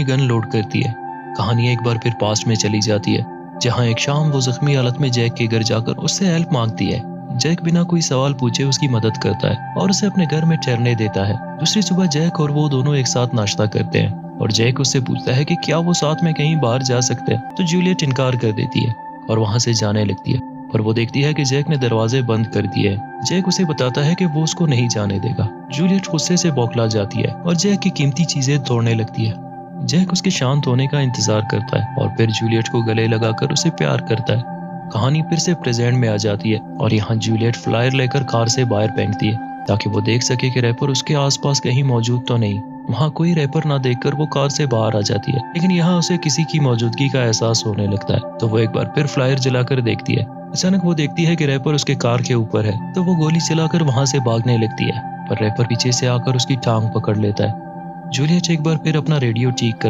Gun load करती है। कहानी एक बार फिर पास्ट में चली जाती है, जहाँ एक शाम वो जख्मी हालत में जैक के घर जाकर उससे हेल्प मांगती है। जैक बिना कोई सवाल पूछे उसकी मदद करता है और उसे अपने घर में ठहरने देता है। दूसरी सुबह जैक और वो दोनों एक साथ नाश्ता करते हैं और जैक उससे पूछता है कि क्या वो साथ में कहीं बाहर जा सकते हैं, तो जूलियट इनकार कर देती है और वहां से जाने लगती है। पर वो देखती है कि जैक ने दरवाजे बंद कर दिए हैं। जैक उसे बताता है कि वो उसको नहीं जाने देगा। जूलियट गुस्से से बौखला जाती है और जैक की कीमती चीजें तोड़ने लगती है। जैक उसके शांत होने का इंतजार करता है और फिर जूलियट को गले लगाकर उसे प्यार करता है। कहानी फिर से प्रेजेंट में आ जाती है और यहाँ जूलियट फ्लायर लेकर कार से बाहर फेंकती है ताकि वो देख सके कि रैपर उसके आसपास कहीं मौजूद तो नहीं। वहाँ कोई रैपर ना देखकर वो कार से बाहर आ जाती है, लेकिन यहाँ उसे किसी की मौजूदगी का एहसास होने लगता है, तो वो एक बार फिर फ्लायर जलाकर देखती है। अचानक वो देखती है कि रैपर उसके कार के ऊपर है, तो वो गोली चलाकर वहां से भागने लगती है, पर रैपर पीछे से आकर उसकी टांग पकड़ लेता है। जूलियट एक बार फिर अपना रेडियो ठीक कर